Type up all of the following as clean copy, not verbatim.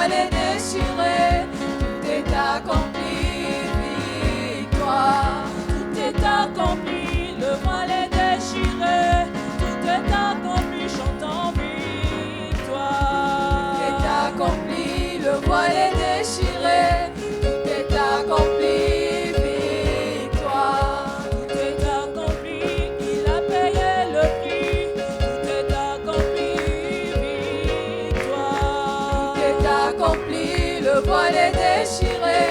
voile est déchiré, tout est accompli, victoire. Tout est accompli, le voile est déchiré, tout est accompli, chantons victoire. Tout est accompli, le voile est déchiré, tout est accompli, victoire. Tout est accompli, il a payé le prix, tout est accompli, victoire. Tout est accompli, le voile est déchiré,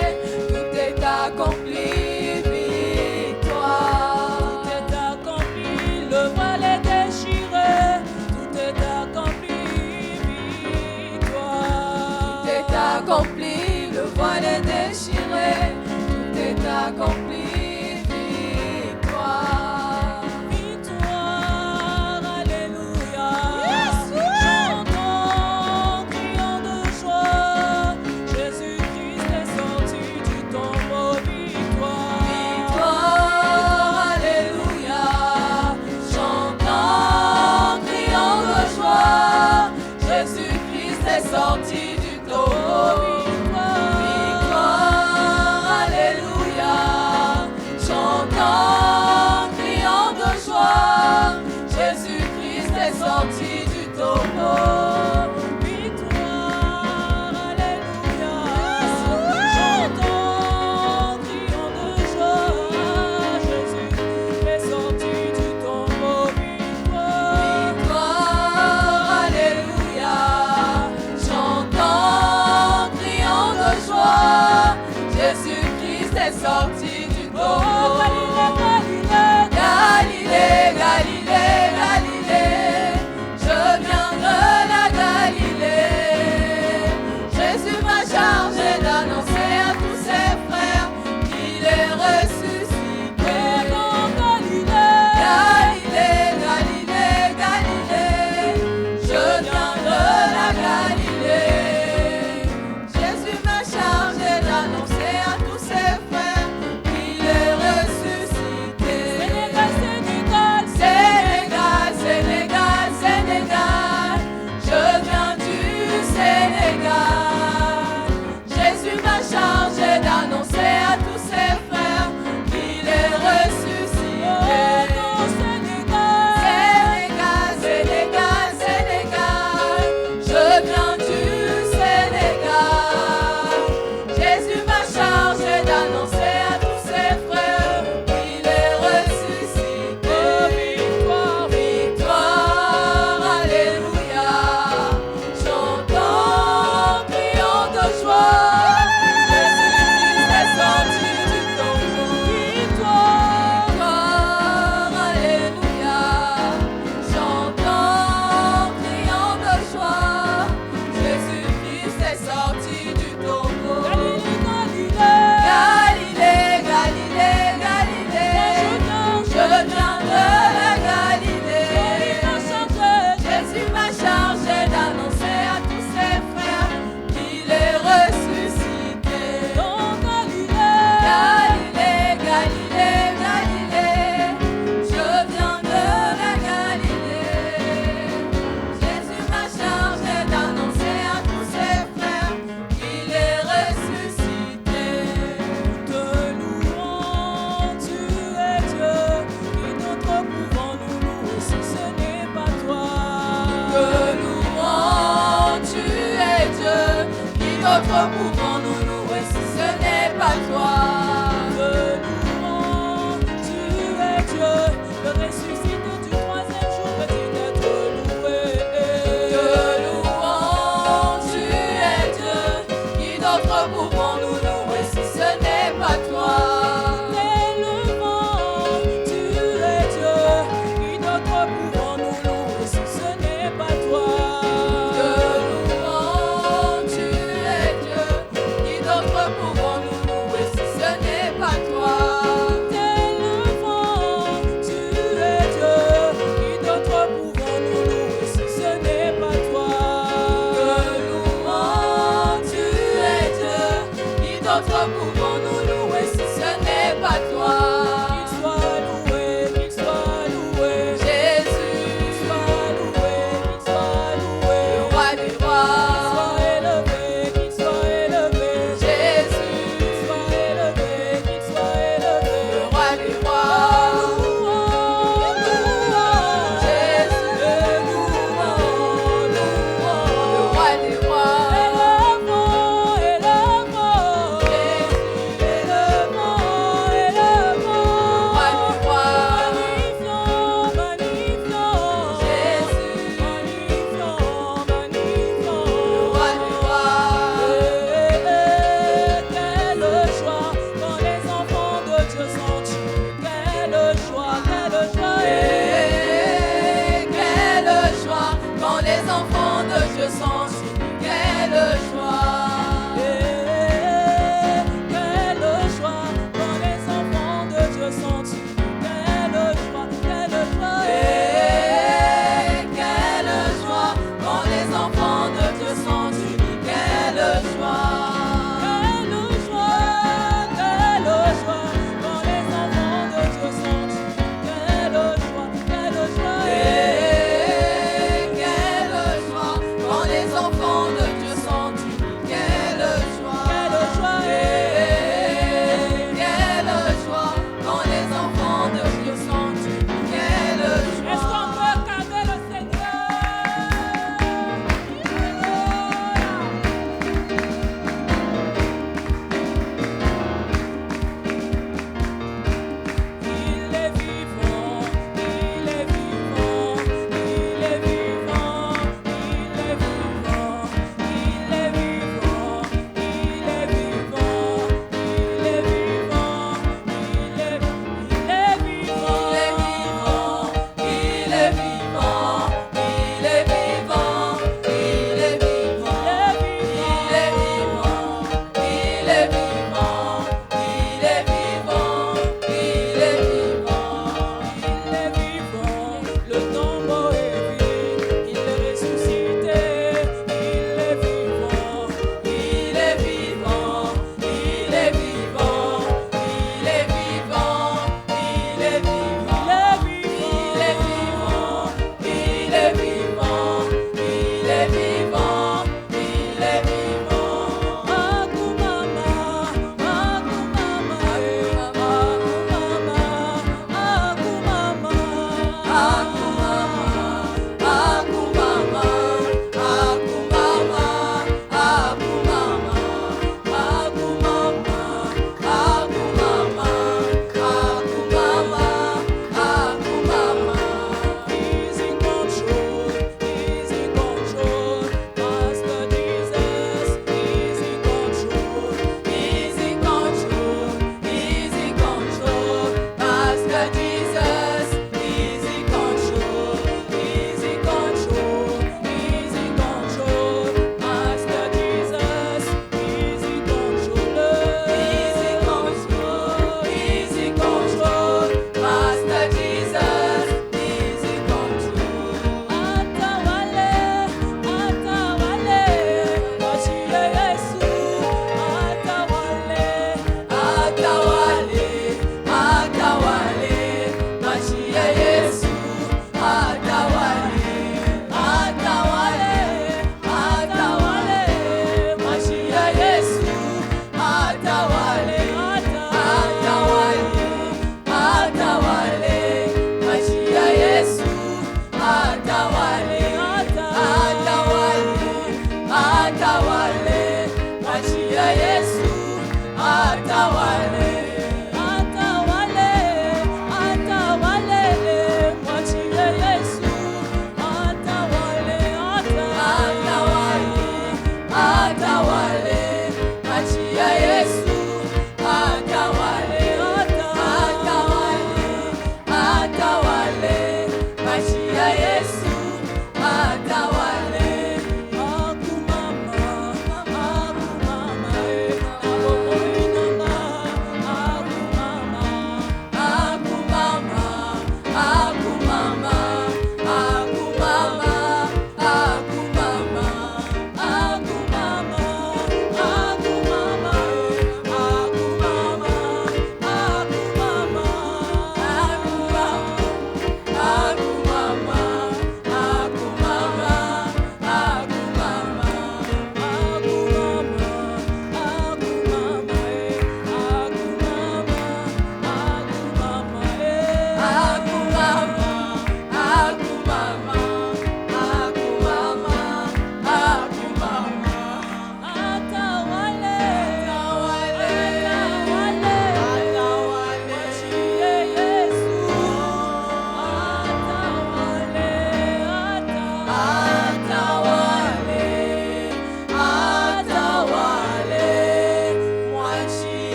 tout est accompli, victoire. Tout est accompli, le voile est déchiré, tout est accompli, victoire. Tout est accompli, le voile est déchiré, tout est accompli, victoire. Victoire, alléluia. Chantons, crions de joie. Jésus-Christ est sorti du tombeau. Victoire. Victoire, alléluia. Chantons, crions de joie. Jésus-Christ est sorti du tombeau. Victoire, alléluia. Chantons, crions de joie. Jésus-Christ est sorti du tombeau. Victoire, alléluia. Chantons, crions de joie. Jésus est sorti du tombeau. Victoire. Victoire, alléluia. Chantons, crions de joie. Jésus-Christ est sorti du tombeau. Galilée, Galilée, Galilée, je viens de la Galilée. Jésus m'a chargé d'annoncer à tous ses frères qu'il est ressuscité. Galilée, Galilée, Galilée, je viens de la Galilée. Jésus m'a chargé d'annoncer à tous ses frères qu'il est ressuscité. Sénégal, Sénégal, Sénégal, je viens du Sénégal. Jésus m'a chargé d'annoncer à tous ses frères qu'il est ressuscité. Sénégal, Sénégal, Sénégal, je viens du Sénégal. Jésus m'a chargé d'annoncer à tous ses frères qu'il est ressuscité. Victoire, victoire, alléluia. Chantons, crions de joie. Jésus-Christ est sorti du tombeau. Victoire, alléluia. Chantons, crions de joie. Jésus-Christ est sorti du tombeau. Galilée, Galilée, Galilée, je viens de la Galilée. Jésus m'a chargé d'annoncer à tous ses frères qu'il est ressuscité. Galilée, Galilée, Galilée, je viens de la Galilée. Jésus m'a chargé d'annoncer à tous ses frères qu'il est ressuscité. Te louons, tu es Dieu, qui d'autre pouvons-nous louer si ce n'est pas toi? Que louons, tu es Dieu, qui d'autre pouvons-nous louer si ce n'est pas toi? Te louons, tu es Dieu, le ressuscité du troisième jour, petit d'être loué. Que louons, tu es Dieu, qui d'autre pouvons-nous louer si ce n'est pas toi? T'élevons, tu es Dieu, qui d'autre pouvons-nous louer si ce n'est pas toi? Que louons, tu es Dieu,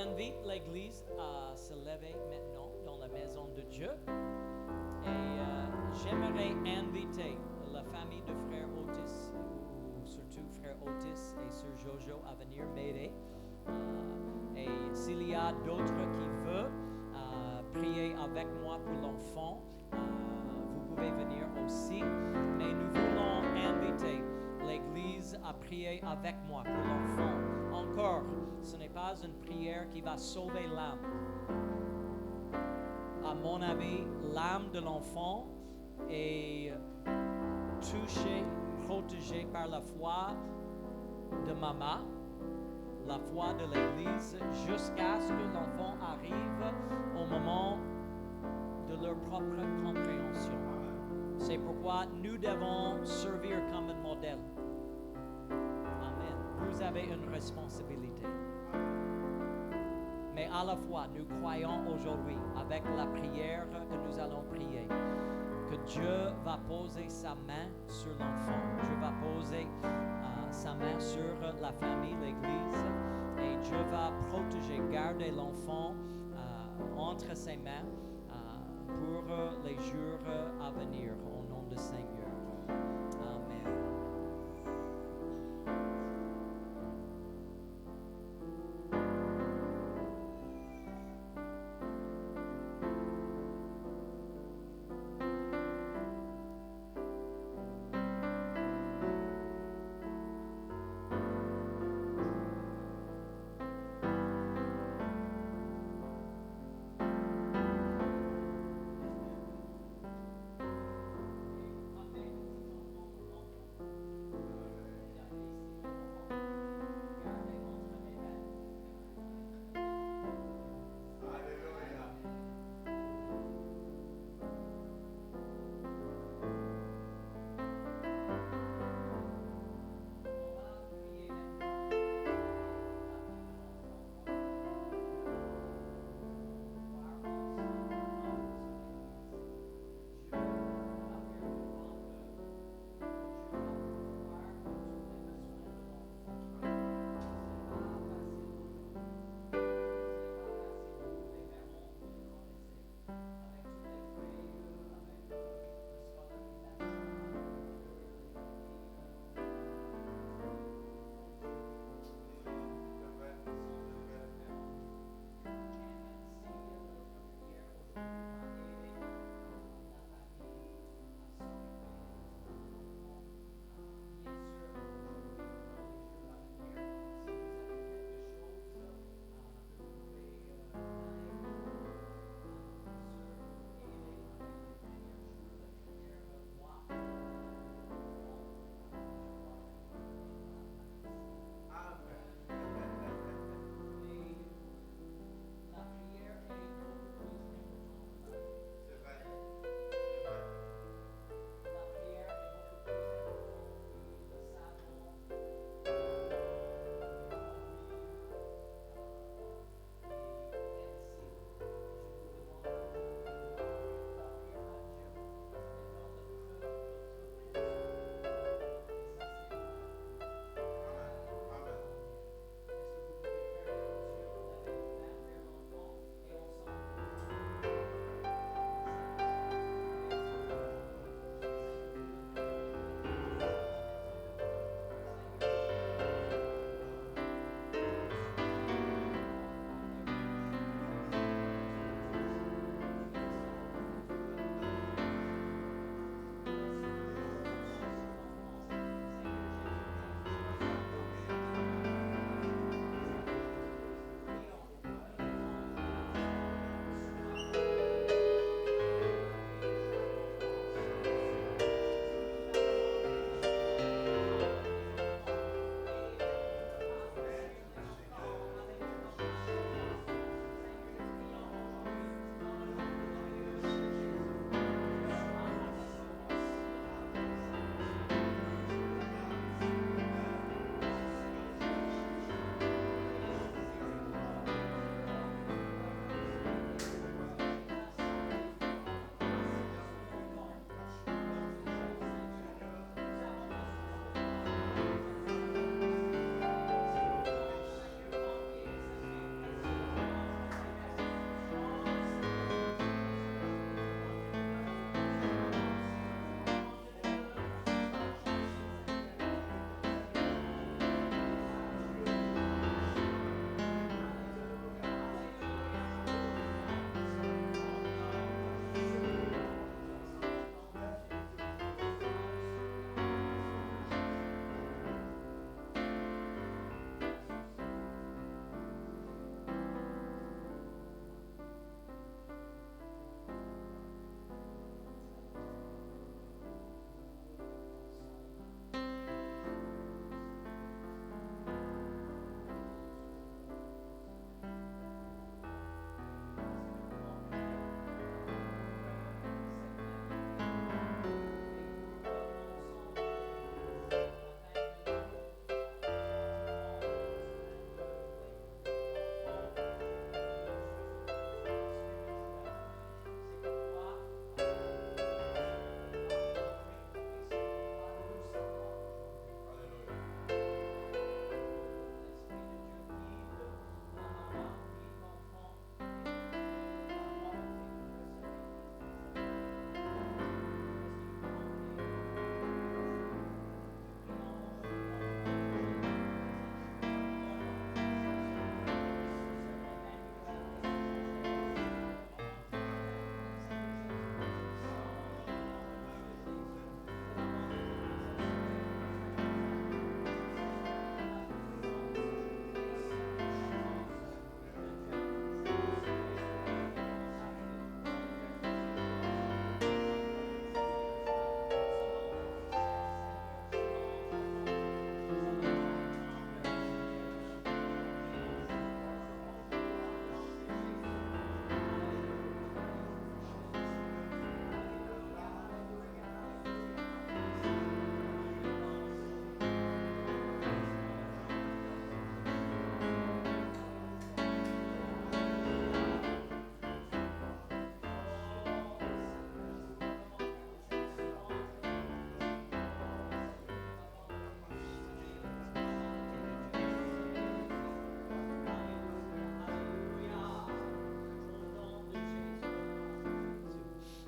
J'invite l'Église à se lever maintenant dans la maison de Dieu. Et j'aimerais inviter la famille de frère Otis, ou surtout frère Otis et sœur Jojo, à venir m'aider. Et s'il y a d'autres qui veulent prier avec moi pour l'enfant, vous pouvez venir aussi. Mais nous voulons inviter l'Église à prier avec moi pour l'enfant. Encore, ce n'est pas une prière qui va sauver l'âme. À mon avis, l'âme de l'enfant est touchée, protégée par la foi de maman, la foi de l'Église, jusqu'à ce que l'enfant arrive au moment de leur propre compréhension. C'est pourquoi nous devons servir comme un modèle. Amen. Vous avez une responsabilité. Mais à la fois, nous croyons aujourd'hui, avec la prière que nous allons prier, que Dieu va poser sa main sur l'enfant. Dieu va poser sa main sur la famille, l'Église, et Dieu va protéger, garder l'enfant entre ses mains pour les jours à venir, au nom du Seigneur. Amen.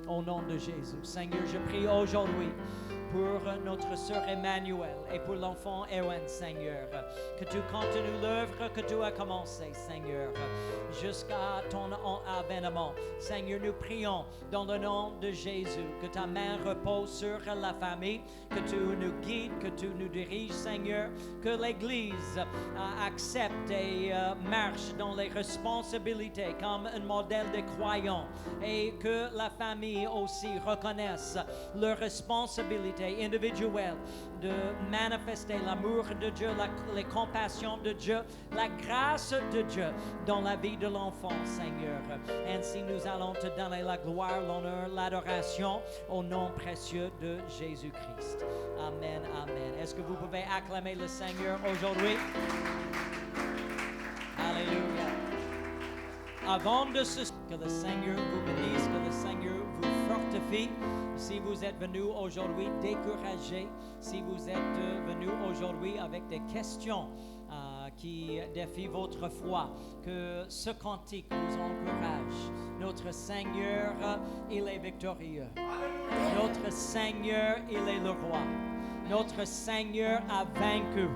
au nom de Jésus. Seigneur, je prie aujourd'hui pour notre sœur Emmanuel et pour l'enfant Erwin, Seigneur, que tu continues l'œuvre que tu as commencée, Seigneur, jusqu'à ton avènement. Seigneur, nous prions dans le nom de Jésus, que ta main repose sur la famille, que tu nous guides, que tu nous diriges, Seigneur, que l'Église accepte et marche dans les responsabilités comme un modèle de croyants, et que la famille aussi reconnaisse leurs responsabilités individuelle de manifester l'amour de Dieu, les compassions de Dieu, la grâce de Dieu dans la vie de l'enfant, Seigneur. Ainsi, nous allons te donner la gloire, l'honneur, l'adoration au nom précieux de Jésus-Christ. Amen, amen. Est-ce que vous pouvez acclamer le Seigneur aujourd'hui? Alléluia. Avant de ce que le Seigneur vous bénisse, que le Seigneur vous fortifie. Si vous êtes venu aujourd'hui découragé, si vous êtes venu aujourd'hui avec des questions qui défient votre foi, que ce cantique vous encourage. Notre Seigneur, il est victorieux. Notre Seigneur, il est le roi. Notre Seigneur a vaincu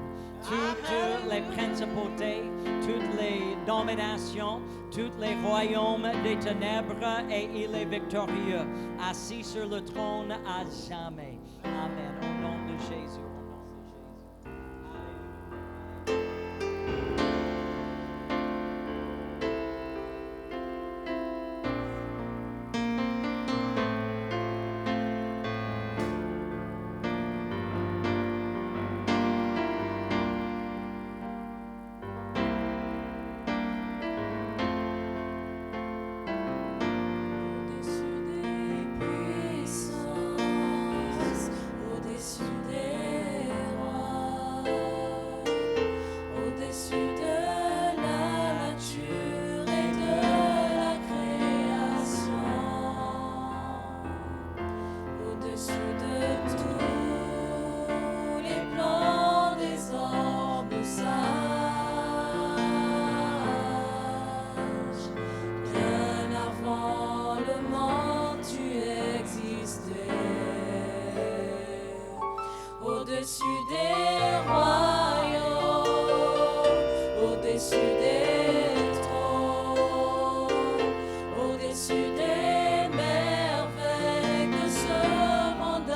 toutes les principautés, toutes les dominations, tous les royaumes des ténèbres, et il est victorieux, assis sur le trône à jamais. Amen. Au nom de Jésus. Au-dessus des royaumes, au-dessus des trônes, au-dessus des merveilles que ce monde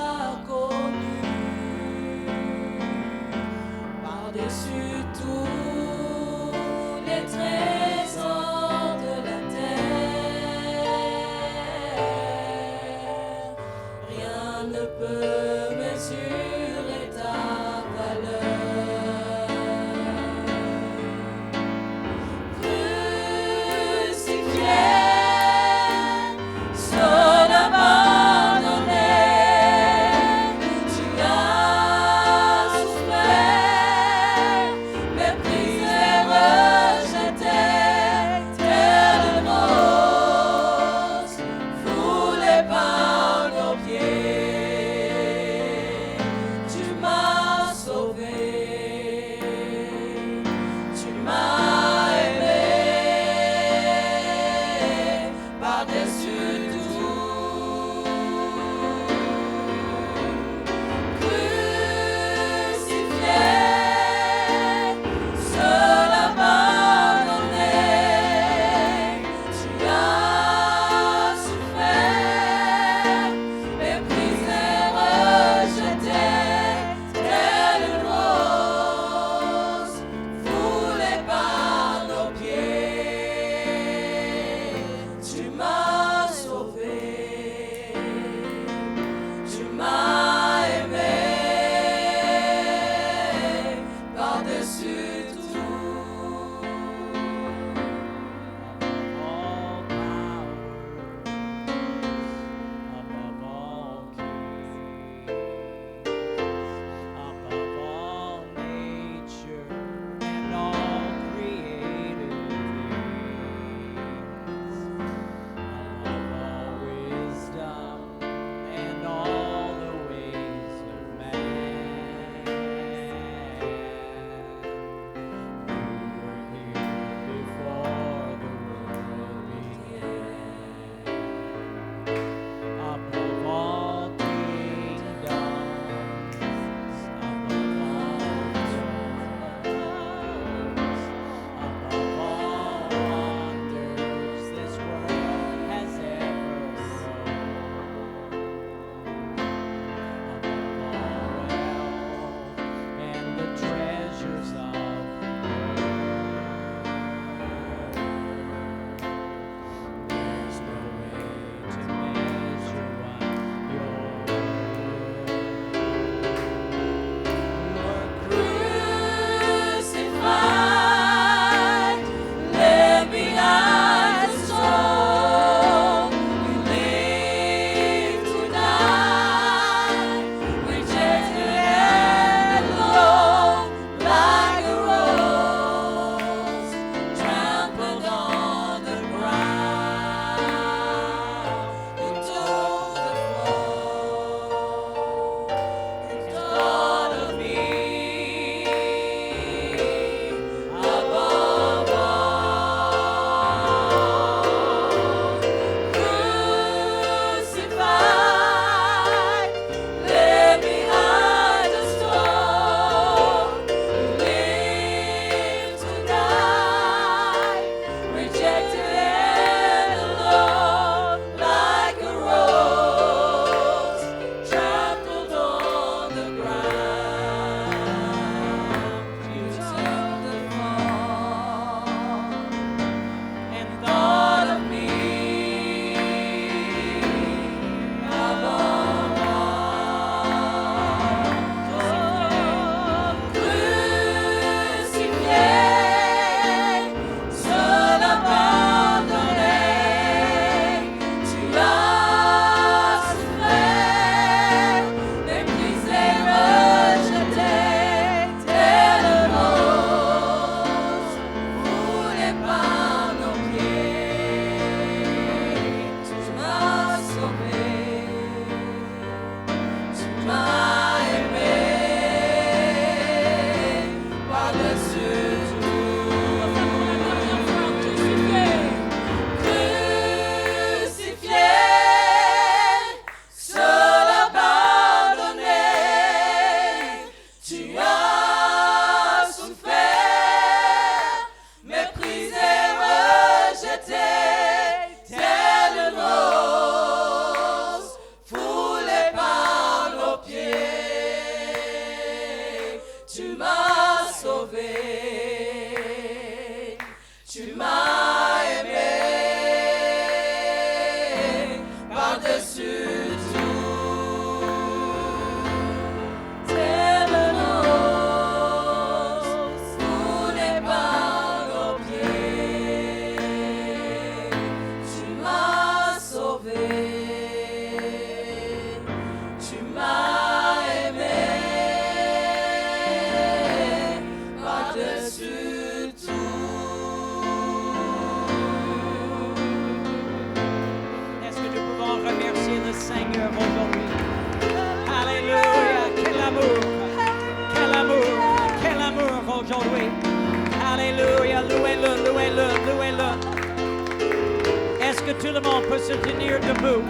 tout le monde peut se tenir debout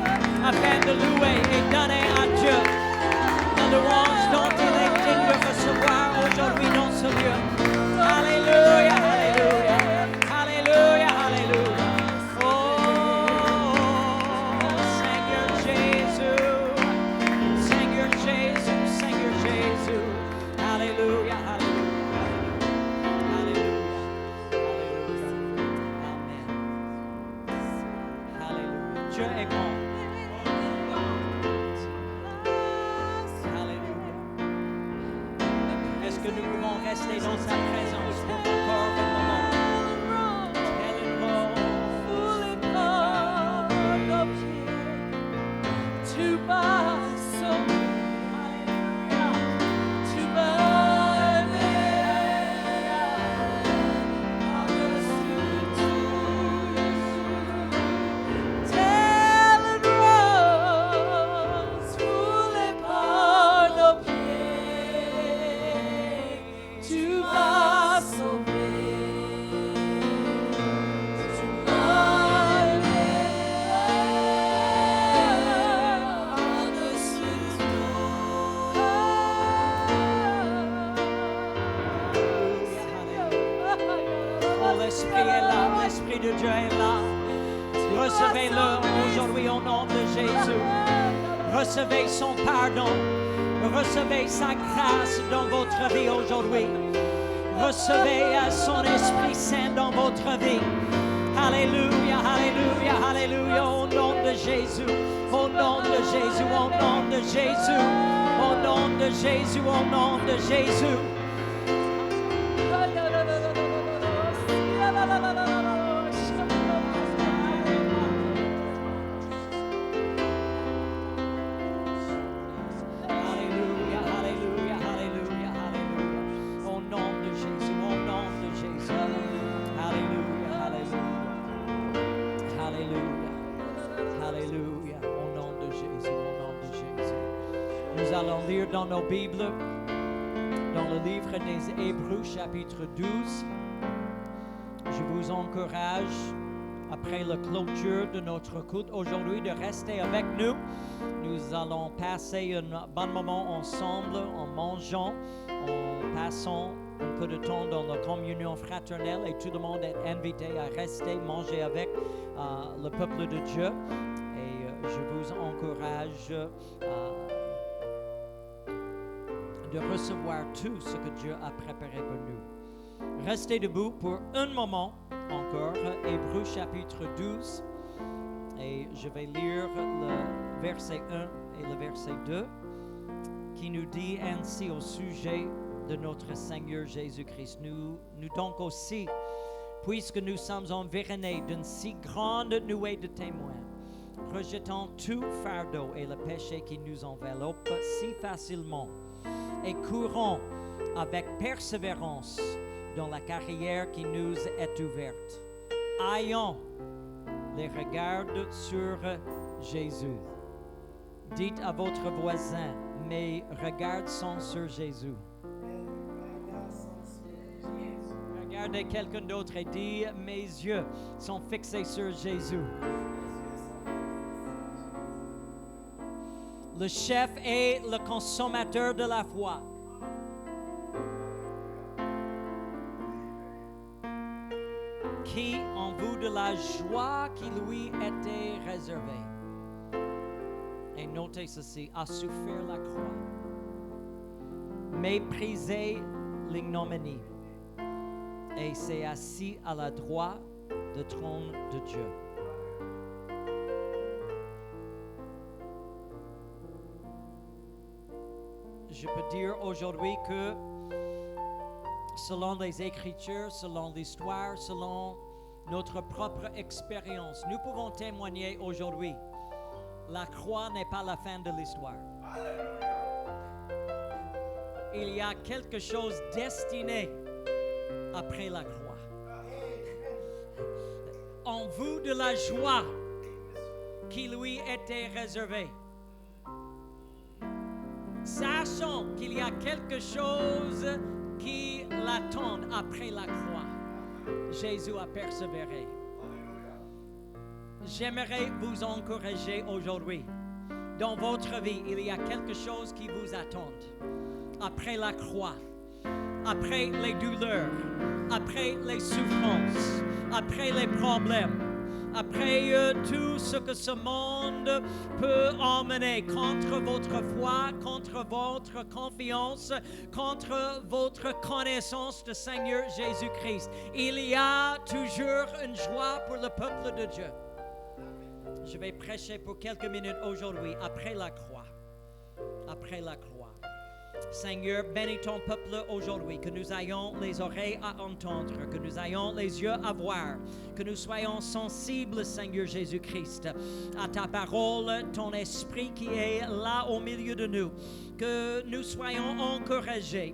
afin de louer et donner à Dieu la louange dont il est digne de recevoir aujourd'hui dans ce lieu. Alléluia, alléluia, alléluia, alléluia. Oh, Seigneur Jésus, Seigneur Jésus, Seigneur Jésus. Alléluia, alléluia, alléluia, alléluia. Amen. Alléluia. Dieu est bon. Alléluia. Est-ce que nous pouvons rester dans sa présence pour encore un moment? Quelle rose. L'Esprit est là, l'Esprit de Dieu est là. Recevez-le aujourd'hui au nom de Jésus. Recevez son pardon. Recevez sa grâce dans votre vie aujourd'hui. Recevez son Esprit Saint dans votre vie. Alléluia, alléluia, alléluia, au nom de Jésus. Au nom de Jésus, au nom de Jésus. Au nom de Jésus, au nom de Jésus. Alléluia, alléluia, alléluia, alléluia. Au nom de Jésus, au nom de Jésus. Alléluia, alléluia. Alléluia, alléluia. Au nom de Jésus, au nom de Jésus. Nous allons lire dans nos Bibles, dans le livre des Hébreux, chapitre 12. Je vous encourage, après la clôture de notre culte aujourd'hui, de rester avec nous. Nous allons passer un bon moment ensemble en mangeant, en passant un peu de temps dans la communion fraternelle et tout le monde est invité à rester manger avec le peuple de Dieu. Et je vous encourage de recevoir tout ce que Dieu a préparé pour nous. Restez debout pour un moment encore, Hébreux chapitre 12, et je vais lire le verset 1 et le verset 2, qui nous dit ainsi au sujet de notre Seigneur Jésus-Christ. Nous donc aussi, puisque nous sommes environnés d'une si grande nuée de témoins, rejetant tout fardeau et le péché qui nous enveloppe si facilement, et courons avec persévérance dans la carrière qui nous est ouverte. Ayons les regards sur Jésus. Dites à votre voisin, mes regards sont sur Jésus. Regardez quelqu'un d'autre et dites, mes yeux sont fixés sur Jésus. Le chef est le consommateur de la foi. Qui, en vue de la joie qui lui était réservée, et notez ceci, a souffert la croix, méprisé l'ignominie, et s'est assis à la droite du trône de Dieu. Je peux dire aujourd'hui que selon les Écritures, selon l'histoire, selon notre propre expérience, nous pouvons témoigner aujourd'hui. La croix n'est pas la fin de l'histoire. Il y a quelque chose destiné après la croix. En vue de la joie qui lui était réservée. Sachant qu'il y a quelque chose qui l'attend après la croix. Jésus a persévéré. j'aimerais vous encourager aujourd'hui. Dans votre vie, il y a quelque chose qui vous attend. Après la croix, après les douleurs, après les souffrances, après les problèmes, après tout ce que ce monde peut emmener contre votre foi, contre votre confiance, contre votre connaissance du Seigneur Jésus-Christ. Il y a toujours une joie pour le peuple de Dieu. Je vais prêcher pour quelques minutes aujourd'hui, après la croix. Après la croix. Seigneur, bénis ton peuple aujourd'hui, que nous ayons les oreilles à entendre, que nous ayons les yeux à voir, que nous soyons sensibles, Seigneur Jésus-Christ, à ta parole, ton esprit qui est là au milieu de nous, que nous soyons encouragés,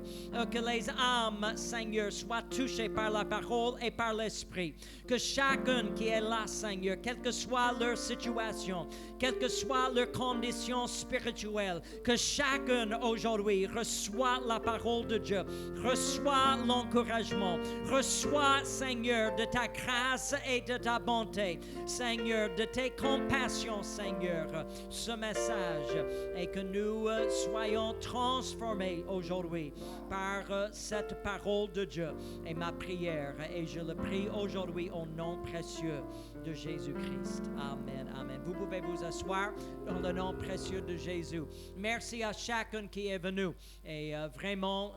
que les âmes, Seigneur, soient touchées par la parole et par l'esprit, que chacun qui est là, Seigneur, quelle que soit leur situation, quelle que soit leur condition spirituelle, que chacun aujourd'hui reçoit la parole de Dieu, reçoit l'encouragement, reçoit, Seigneur, de ta grâce et de ta bonté, Seigneur, de tes compassions, Seigneur, ce message, et que nous soyons transformés aujourd'hui par cette parole de Dieu. Et ma prière, et je le prie aujourd'hui au nom précieux de Jésus-Christ. Amen, amen. Vous pouvez vous asseoir dans le nom précieux de Jésus. Merci à chacun qui est venu. Et vraiment,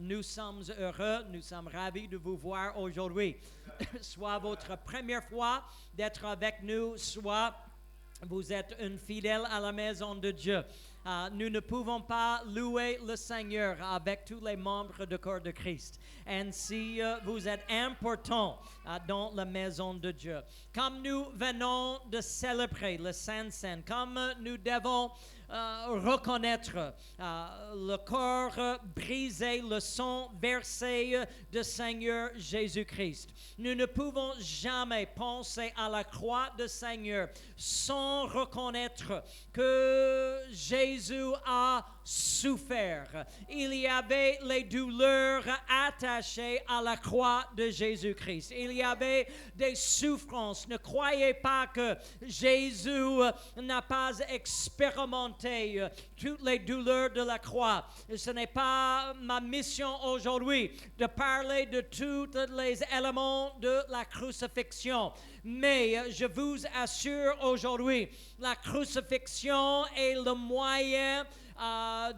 nous sommes heureux, nous sommes ravis de vous voir aujourd'hui. Soit votre première fois d'être avec nous, soit vous êtes une fidèle à la maison de Dieu. Nous ne pouvons pas louer le Seigneur avec tous les membres du corps de Christ. Ainsi, vous êtes important dans la maison de Dieu. Comme nous venons de célébrer le Saint-Seine, comme nous devons reconnaître le corps brisé, le sang versé de Seigneur Jésus-Christ. Nous ne pouvons jamais penser à la croix de Seigneur sans reconnaître que Jésus a souffert. Il y avait les douleurs attachées à la croix de Jésus-Christ. Il y avait des souffrances. Ne croyez pas que Jésus n'a pas expérimenté toutes les douleurs de la croix. Ce n'est pas ma mission aujourd'hui de parler de tous les éléments de la crucifixion. Mais je vous assure aujourd'hui, la crucifixion est le moyen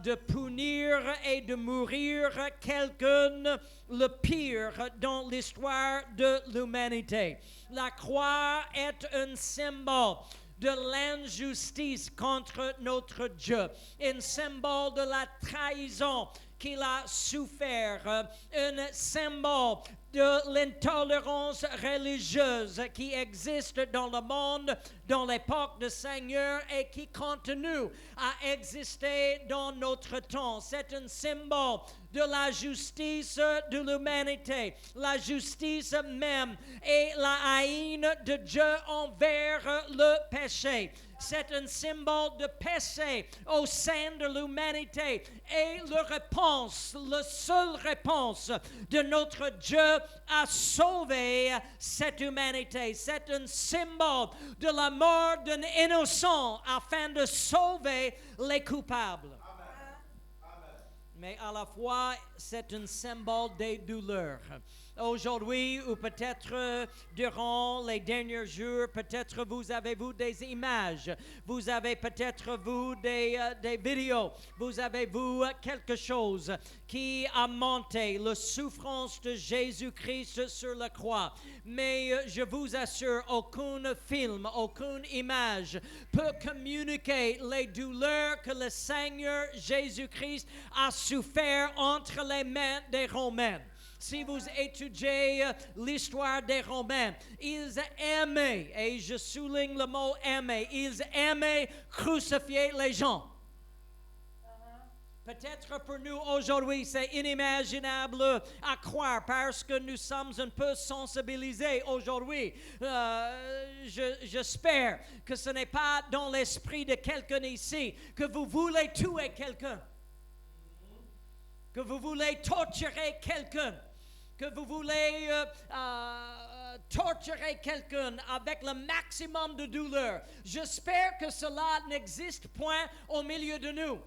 de punir et de mourir quelqu'un le pire dans l'histoire de l'humanité. La croix est un symbole de l'injustice contre notre Dieu, un symbole de la trahison qu'il a souffert, un symbole de l'intolérance religieuse qui existe dans le monde dans l'époque du Seigneur et qui continue à exister dans notre temps. C'est un symbole de la justice de l'humanité, la justice même et la haine de Dieu envers le péché. C'est un symbole de péché au sein de l'humanité et la réponse, la seule réponse de notre Dieu à sauver cette humanité. C'est un symbole de la mort d'un innocent afin de sauver les coupables. Mais à la fois, c'est un symbole des douleurs. Aujourd'hui, ou peut-être durant les derniers jours, peut-être vous avez vu des images, vous avez peut-être vu des vidéos, vous avez vu quelque chose qui a monté la souffrance de Jésus-Christ sur la croix. Mais je vous assure, aucun film, aucune image peut communiquer les douleurs que le Seigneur Jésus-Christ a souffert entre les mains des Romains. Si vous étudiez l'histoire des Romains, ils aimaient, et je souligne le mot aimer, ils aimaient crucifier les gens. Peut-être pour nous aujourd'hui, c'est inimaginable à croire parce que nous sommes un peu sensibilisés aujourd'hui. J'espère que ce n'est pas dans l'esprit de quelqu'un ici que vous voulez tuer quelqu'un, que vous voulez torturer quelqu'un, que vous voulez torturer quelqu'un avec le maximum de douleur. J'espère que cela n'existe point au milieu de nous.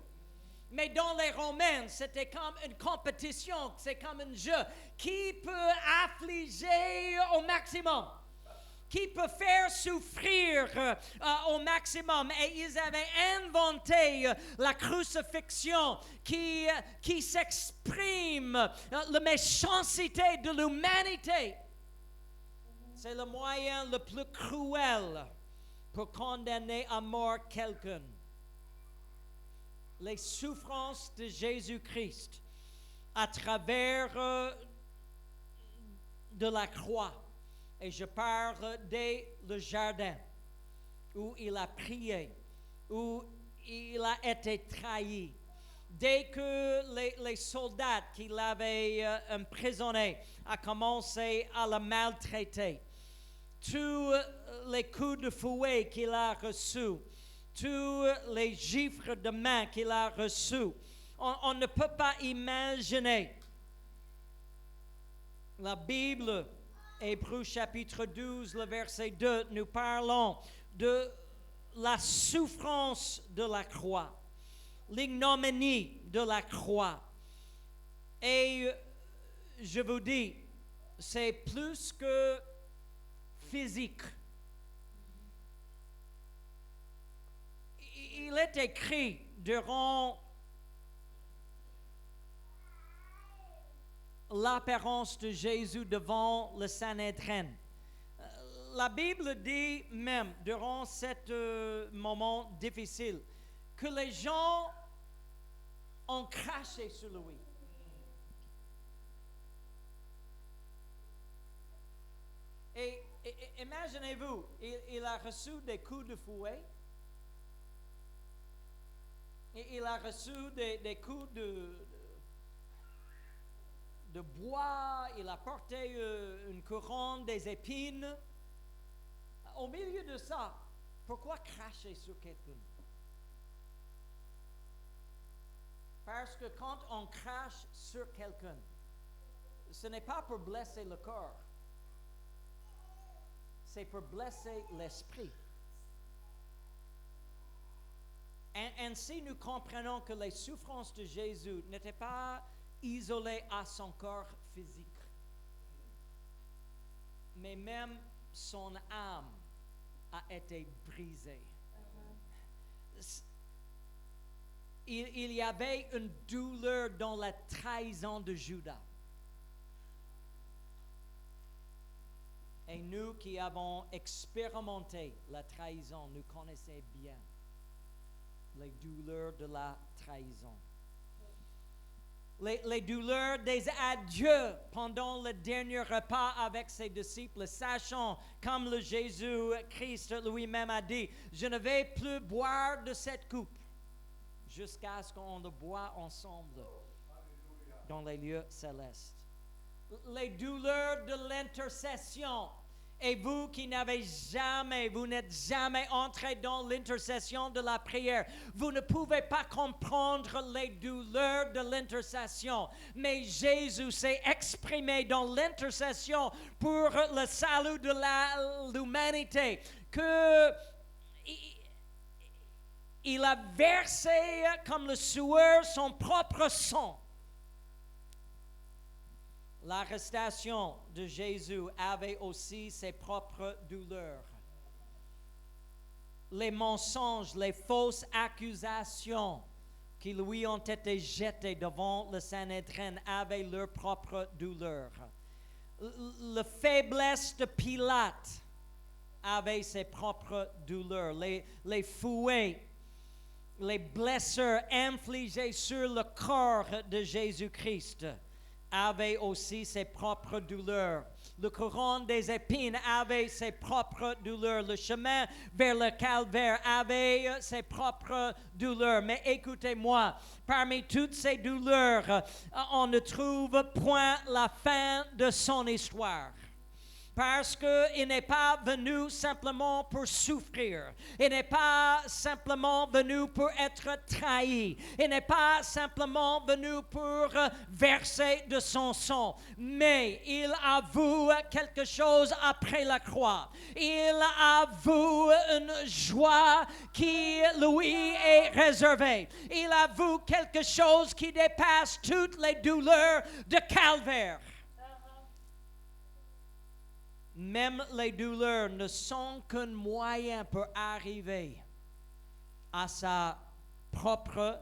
Mais dans les Romains, c'était comme une compétition, c'est comme un jeu. Qui peut affliger au maximum? Qui peut faire souffrir au maximum? Et ils avaient inventé la crucifixion qui s'exprime la méchanceté de l'humanité. C'est le moyen le plus cruel pour condamner à mort quelqu'un. Les souffrances de Jésus-Christ à travers de la croix. Et je parle dès le jardin où il a prié, où il a été trahi. Dès que les soldats qui l'avaient emprisonné ont commencé à le maltraiter, tous les coups de fouet qu'il a reçus, tous les gifles de main qu'il a reçus, on ne peut pas imaginer. La Bible, Hébreux chapitre 12, le verset 2, nous parlons de la souffrance de la croix, l'ignominie de la croix. Et je vous dis, c'est plus que physique. Il est écrit durant l'apparence de Jésus devant le Sanhédrin. La Bible dit même durant ce moment difficile que les gens ont craché sur lui. Et imaginez-vous, il a reçu des coups de fouet. Et il a reçu des coups de bois, il a porté une couronne, des épines. Au milieu de ça, pourquoi cracher sur quelqu'un? Parce que quand on crache sur quelqu'un, ce n'est pas pour blesser le corps, c'est pour blesser l'esprit. Ainsi, nous comprenons que les souffrances de Jésus n'étaient pas isolées à son corps physique, mais même son âme a été brisée. Il y avait une douleur dans la trahison de Judas. Et nous qui avons expérimenté la trahison, nous connaissons bien les douleurs de la trahison. Les douleurs des adieux pendant le dernier repas avec ses disciples, sachant, comme le Jésus-Christ lui-même a dit, je ne vais plus boire de cette coupe jusqu'à ce qu'on le boive ensemble dans les lieux célestes. Les douleurs de l'intercession. Et vous qui vous n'êtes jamais entré dans l'intercession de la prière, vous ne pouvez pas comprendre les douleurs de l'intercession. Mais Jésus s'est exprimé dans l'intercession pour le salut de l'humanité, que il a versé comme le sueur son propre sang. L'arrestation de Jésus avait aussi ses propres douleurs. Les mensonges, les fausses accusations qui lui ont été jetées devant le Sanhédrin avaient leur propre douleur. La faiblesse de Pilate avait ses propres douleurs. Les fouets, les blessures infligées sur le corps de Jésus-Christ avait aussi ses propres douleurs. Le couronne des épines avait ses propres douleurs. Le chemin vers le calvaire avait ses propres douleurs. Mais écoutez-moi, parmi toutes ces douleurs, on ne trouve point la fin de son histoire. Parce qu'il n'est pas venu simplement pour souffrir. Il n'est pas simplement venu pour être trahi. Il n'est pas simplement venu pour verser de son sang. Mais il avoue quelque chose après la croix. Il avoue une joie qui lui est réservée. Il avoue quelque chose qui dépasse toutes les douleurs de calvaire. Même les douleurs ne sont qu'un moyen pour arriver à sa propre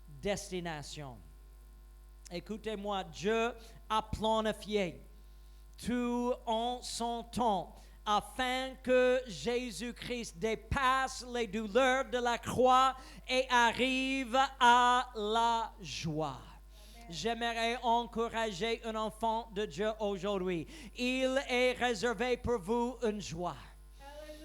destination. Écoutez-moi, Dieu a planifié tout en son temps afin que Jésus-Christ dépasse les douleurs de la croix et arrive à la joie. J'aimerais encourager un enfant de Dieu aujourd'hui. Il est réservé pour vous une joie.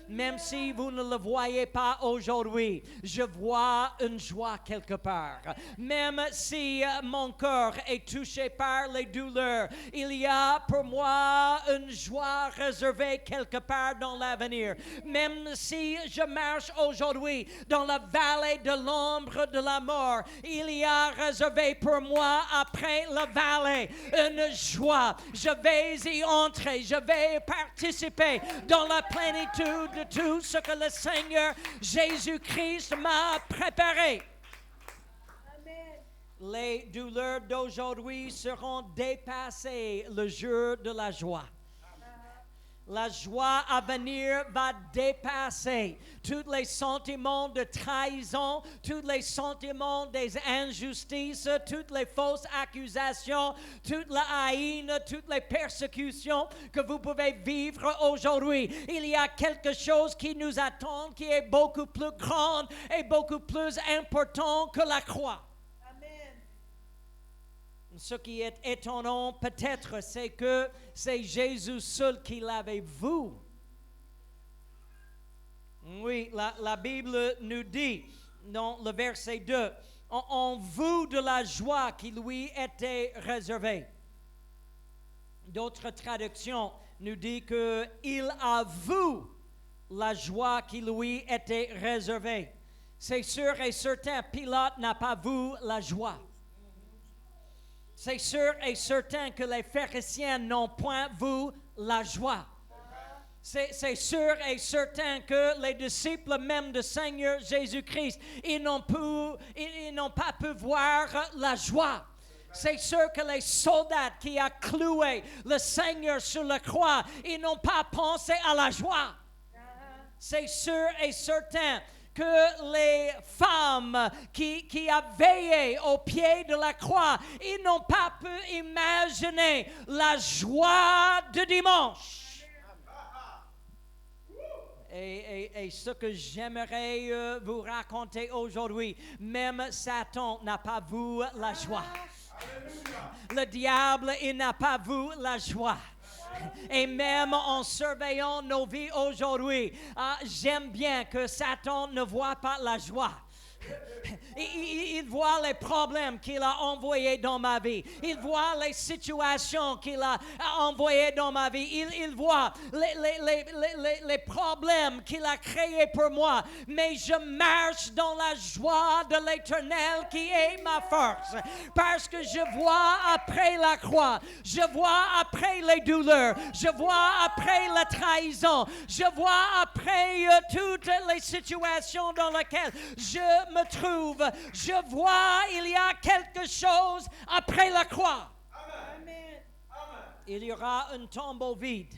Même si vous ne le voyez pas aujourd'hui, je vois une joie quelque part. Même si mon cœur est touché par les douleurs, il y a pour moi une joie réservée quelque part dans l'avenir. Même si je marche aujourd'hui dans la vallée de l'ombre de la mort, il y a réservé pour moi après la vallée une joie. Je vais y entrer, je vais participer dans la plénitude de tout ce que le Seigneur Jésus-Christ m'a préparé. Amen. Les douleurs d'aujourd'hui seront dépassées le jour de la joie. La joie à venir va dépasser tous les sentiments de trahison, tous les sentiments des injustices, toutes les fausses accusations, toute la haine, toutes les persécutions que vous pouvez vivre aujourd'hui. Il y a quelque chose qui nous attend qui est beaucoup plus grand et beaucoup plus important que la croix. Ce qui est étonnant peut-être, c'est que c'est Jésus seul qui l'avait vu. Oui, la Bible nous dit dans le verset 2, en vue de la joie qui lui était réservée. D'autres traductions nous disent qu'il a vu la joie qui lui était réservée. C'est sûr et certain, Pilate n'a pas vu la joie. C'est sûr et certain que les pharisiens n'ont point vu la joie. C'est sûr et certain que les disciples même du Seigneur Jésus-Christ, ils n'ont pas pu voir la joie. C'est sûr que les soldats qui ont cloué le Seigneur sur la croix, ils n'ont pas pensé à la joie. C'est sûr et certain que les femmes qui ont veillé au pied de la croix, ils n'ont pas pu imaginer la joie de dimanche. Et ce que j'aimerais vous raconter aujourd'hui, même Satan n'a pas vu la joie. Le diable, il n'a pas vu la joie. Et même en surveillant nos vies aujourd'hui, j'aime bien que Satan ne voit pas la joie. Il voit les problèmes qu'il a envoyés dans ma vie. Il voit les situations qu'il a envoyées dans ma vie. Il voit les problèmes qu'il a créés pour moi. Mais je marche dans la joie de l'Éternel qui est ma force. Parce que je vois après la croix. Je vois après les douleurs. Je vois après la trahison. Je vois après toutes les situations dans lesquelles je me trouve. Je vois, il y a quelque chose après la croix. Amen. Il y aura un tombeau vide.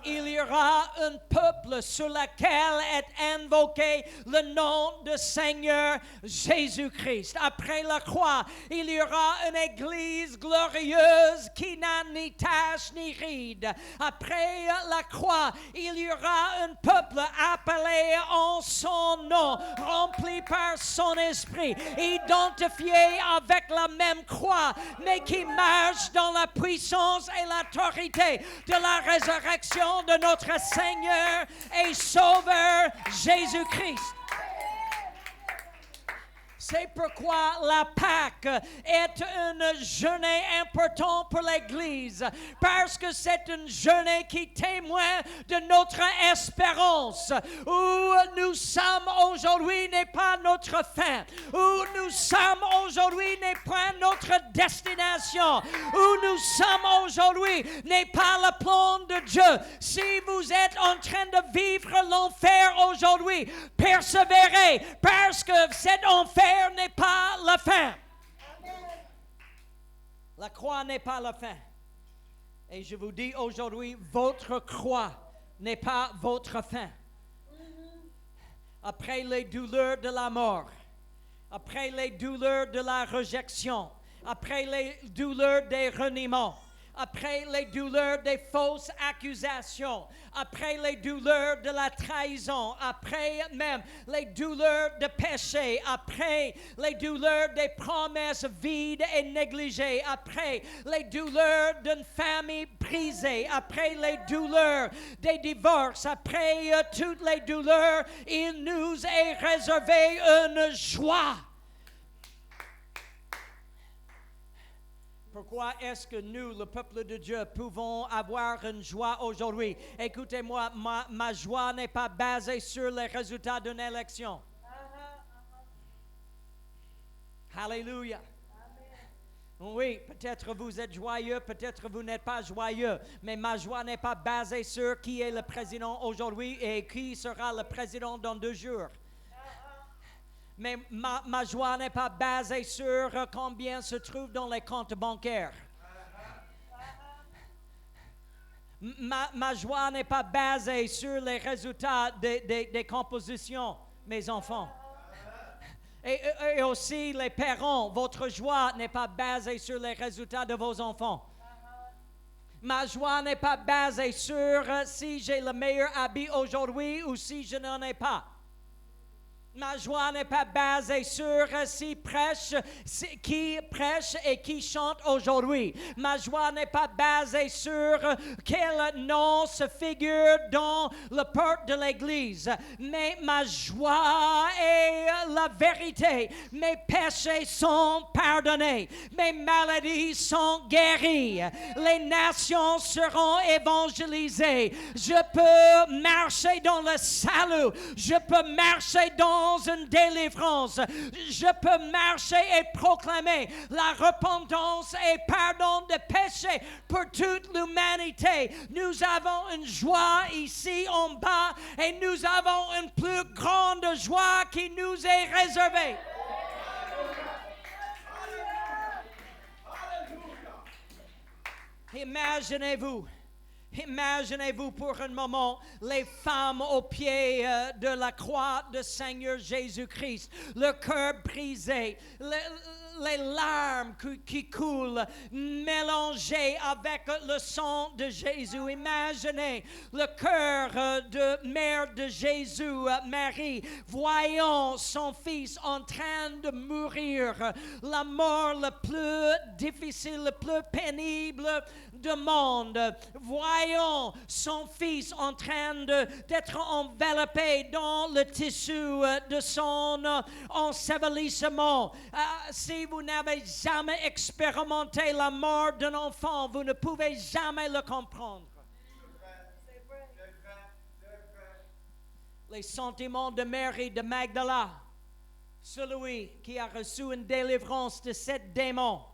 Il y aura un peuple sur lequel est invoqué le nom du Seigneur Jésus-Christ. Après la croix, il y aura une église glorieuse qui n'a ni tache ni ride. Après la croix, il y aura un peuple appelé en son nom, rempli par son esprit, identifié avec la même croix, mais qui marche dans la puissance et l'autorité de la résurrection de notre Seigneur et Sauveur Jésus-Christ. C'est pourquoi la Pâque est une journée importante pour l'Église, parce que c'est une journée qui témoigne de notre espérance. Où nous sommes aujourd'hui n'est pas notre fin. Où nous sommes aujourd'hui n'est pas notre destination. Où nous sommes aujourd'hui n'est pas le plan de Dieu. Si vous êtes en train de vivre l'enfer aujourd'hui, persévérez, parce que cet enfer n'est pas la fin. La croix n'est pas la fin. Et je vous dis aujourd'hui, votre croix n'est pas votre fin. Après les douleurs de la mort, après les douleurs de la réjection, après les douleurs des reniements, après les douleurs des fausses accusations, après les douleurs de la trahison, après même les douleurs de péché, après les douleurs des promesses vides et négligées, après les douleurs d'une famille brisée, après les douleurs des divorces, après toutes les douleurs, il nous est réservé une joie. Pourquoi est-ce que nous, le peuple de Dieu, pouvons avoir une joie aujourd'hui? Écoutez-moi, ma joie n'est pas basée sur les résultats d'une élection. Alléluia. Oui, peut-être vous êtes joyeux, peut-être vous n'êtes pas joyeux, mais ma joie n'est pas basée sur qui est le président aujourd'hui et qui sera le président dans 2 jours. Mais ma joie n'est pas basée sur combien se trouve dans les comptes bancaires. Ma joie n'est pas basée sur les résultats des compositions, mes enfants. Et aussi les parents, votre joie n'est pas basée sur les résultats de vos enfants. Ma joie n'est pas basée sur si j'ai le meilleur habit aujourd'hui ou si je n'en ai pas. Ma joie n'est pas basée sur qui prêche et qui chante aujourd'hui. Ma joie n'est pas basée sur quel nom se figure dans le porte de l'église. Mais ma joie est la vérité. Mes péchés sont pardonnés. Mes maladies sont guéries. Les nations seront évangélisées. Je peux marcher dans le salut. Je peux marcher dans une délivrance. Je peux marcher et proclamer la repentance et pardon de péché pour toute l'humanité. Nous avons une joie ici en bas et nous avons une plus grande joie qui nous est réservée. Imaginez-vous pour un moment les femmes au pied de la croix de Seigneur Jésus-Christ, le cœur brisé, les larmes qui coulent mélangées avec le sang de Jésus. Imaginez le cœur de mère de Jésus, Marie, voyant son fils en train de mourir, la mort la plus difficile, la plus pénible du monde, voyant son fils en train d'être enveloppé dans le tissu de son ensevelissement. Si vous n'avez jamais expérimenté la mort d'un enfant, vous ne pouvez jamais le comprendre. Les sentiments de Marie de Magdala, celui qui a reçu une délivrance de 7 démons,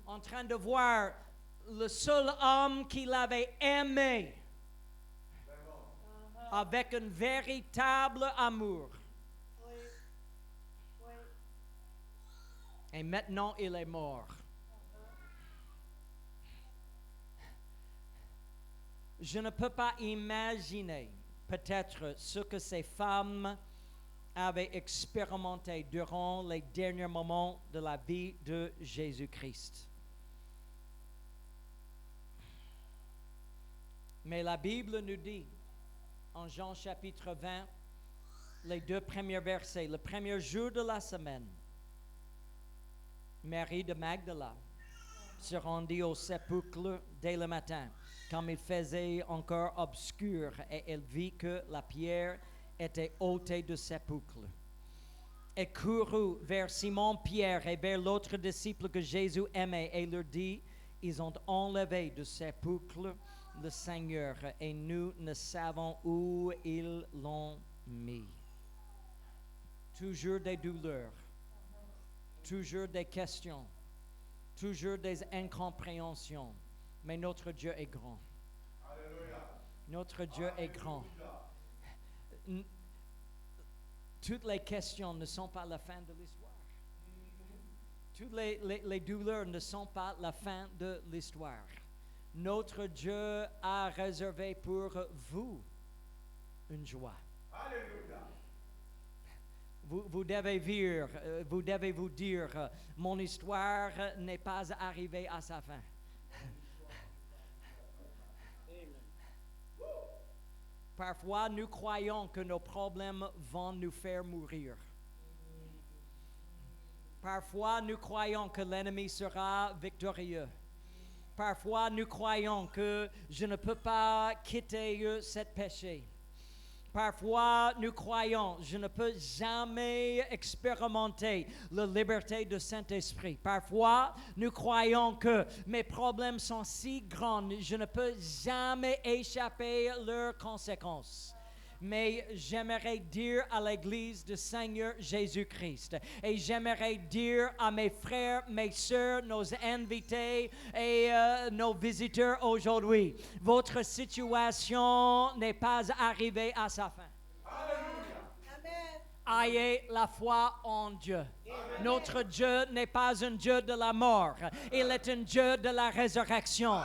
en train de voir le seul homme qu'il avait aimé avec un véritable amour. Et maintenant, il est mort. Je ne peux pas imaginer peut-être ce que ces femmes avaient expérimenté durant les derniers moments de la vie de Jésus-Christ. Mais la Bible nous dit, en Jean chapitre 20, les 2 premiers versets, le premier jour de la semaine, Marie de Magdala se rendit au sépulcre dès le matin, comme il faisait encore obscur, et elle vit que la pierre était ôtée du sépulcre. et courut vers Simon-Pierre et vers l'autre disciple que Jésus aimait et leur dit, ils ont enlevé du sépulcre le Seigneur et nous ne savons où ils l'ont mis. Toujours des douleurs, toujours des questions, toujours des incompréhensions, mais notre Dieu est grand. Notre Dieu est grand. Toutes les questions ne sont pas la fin de l'histoire. Toutes les douleurs ne sont pas la fin de l'histoire. Notre Dieu a réservé pour vous une joie. Vous devez vous dire, mon histoire n'est pas arrivée à sa fin. Parfois, nous croyons que nos problèmes vont nous faire mourir. Parfois, nous croyons que l'ennemi sera victorieux. Parfois, nous croyons que je ne peux pas quitter ce péché. Parfois, nous croyons, je ne peux jamais expérimenter la liberté du Saint-Esprit. Parfois, nous croyons que mes problèmes sont si grands, je ne peux jamais échapper à leurs conséquences. Mais j'aimerais dire à l'Église du Seigneur Jésus-Christ, et j'aimerais dire à mes frères, mes sœurs, nos invités et nos visiteurs aujourd'hui, votre situation n'est pas arrivée à sa fin. Ayez la foi en Dieu. Notre Dieu n'est pas un Dieu de la mort, il est un Dieu de la résurrection.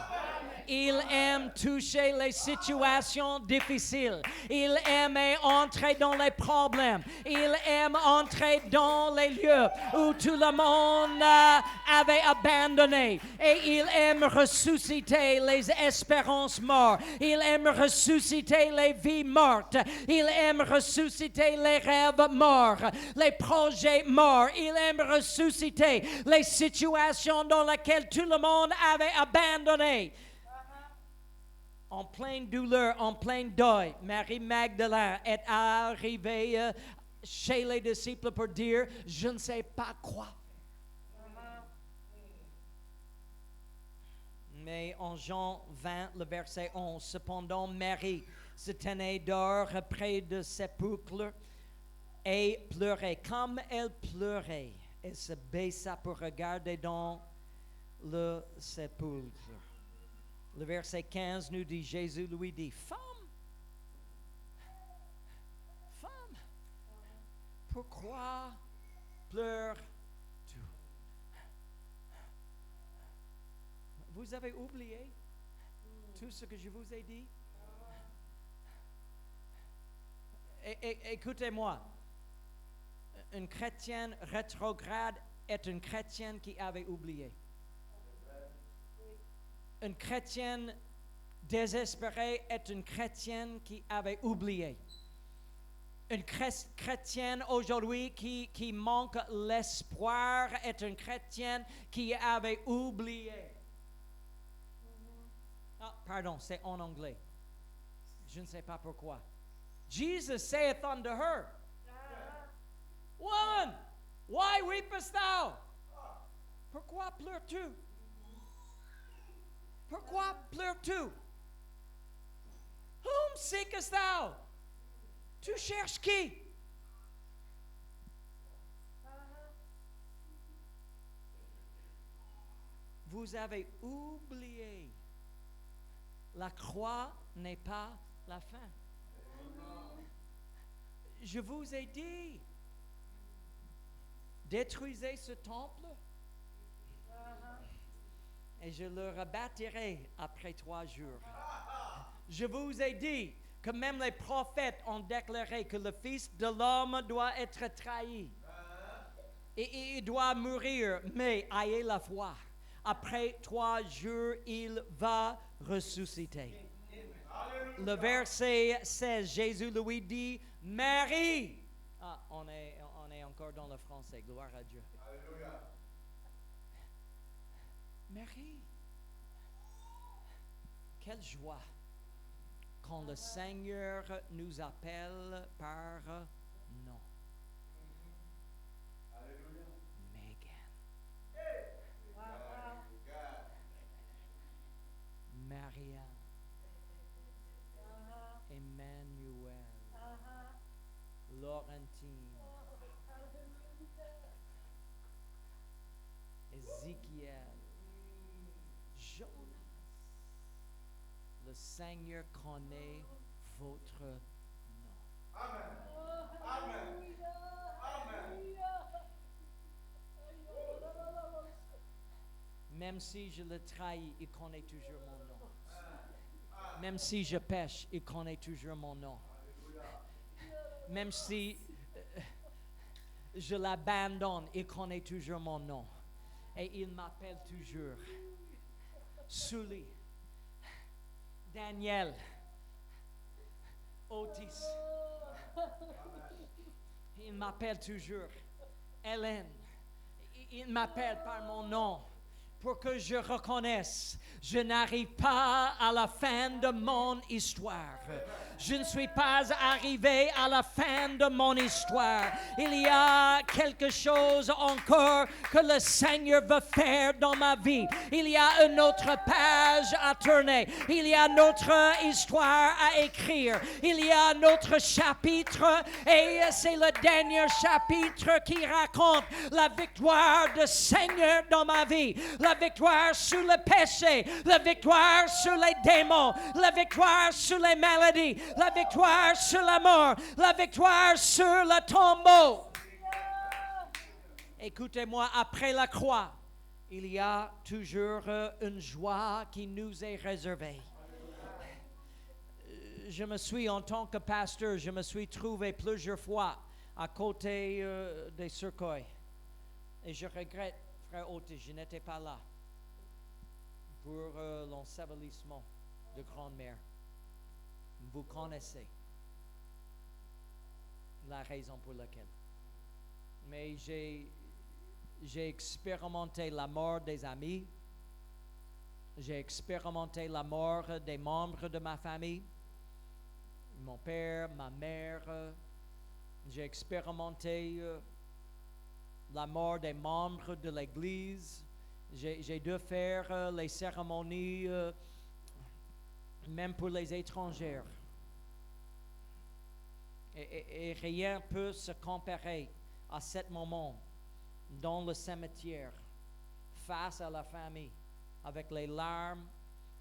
Il aime toucher les situations difficiles. Il aime entrer dans les problèmes. Il aime entrer dans les lieux où tout le monde avait abandonné. Et il aime ressusciter les espérances mortes. Il aime ressusciter les vies mortes. Il aime ressusciter les rêves morts, les projets morts. Il aime ressusciter les situations dans lesquelles tout le monde avait abandonné. En pleine douleur, en plein deuil, Marie-Magdalene est arrivée chez les disciples pour dire, je ne sais pas quoi. Mais en Jean 20, le verset 11, cependant Marie se tenait dehors près du sépulcre et pleurait. Comme elle pleurait, elle se baissa pour regarder dans le sépulcre. Le verset 15 nous dit, Jésus lui dit, femme, pourquoi pleures-tu? Vous avez oublié tout ce que je vous ai dit? Écoutez-moi, une chrétienne rétrograde est une chrétienne qui avait oublié. Une chrétienne désespérée est une chrétienne qui avait oublié. Une chrétienne aujourd'hui qui manque l'espoir est une chrétienne qui avait oublié. Ah, pardon, c'est en anglais. Je ne sais pas pourquoi. Jesus saith unto her, Woman, why weepest thou? Pourquoi pleures-tu? Pourquoi pleures-tu? Whom seekest thou? Tu cherches qui? Vous avez oublié. La croix n'est pas la fin. Je vous ai dit, détruisez ce temple et je le rebâtirai après 3 jours. Je vous ai dit que même les prophètes ont déclaré que le Fils de l'homme doit être trahi. Et il doit mourir, mais ayez la foi. Après 3 jours, il va ressusciter. Le verset 16, Jésus lui dit, Marie. Ah, on est encore dans le français, gloire à Dieu. Alléluia. Marie. Quelle joie quand le Seigneur nous appelle par nom. Ézéchiel, Jonas. Le Seigneur connaît votre nom. Même si je le trahis, il connaît toujours mon nom. Même si je pêche, il connaît toujours mon nom. Même si je l'abandonne, il connaît toujours mon nom. Et il m'appelle toujours. Sully, Daniel, Otis. Il m'appelle toujours. Hélène. Il m'appelle par mon nom. Pour que je reconnaisse, je n'arrive pas à la fin de mon histoire. Je ne suis pas arrivé à la fin de mon histoire. Il y a quelque chose encore que le Seigneur veut faire dans ma vie. Il y a une autre page à tourner. Il y a notre histoire à écrire. Il y a notre chapitre et c'est le dernier chapitre qui raconte la victoire du Seigneur dans ma vie. La victoire sur le péché, la victoire sur les démons, la victoire sur les maladies, la victoire sur la mort, la victoire sur le tombeau. Écoutez-moi, après la croix, il y a toujours une joie qui nous est réservée. Je me suis, en tant que pasteur, je me suis trouvé plusieurs fois à côté des cercueils. Et je regrette, frère Otis, je n'étais pas là pour l'ensevelissement de grand-mère. Vous connaissez la raison pour laquelle. Mais j'ai expérimenté la mort des amis. J'ai expérimenté la mort des membres de ma famille. Mon père, ma mère. J'ai expérimenté la mort des membres de l'Église. J'ai dû faire les cérémonies, même pour les étrangers. Et rien ne peut se comparer à ce moment dans le cimetière, face à la famille, avec les larmes,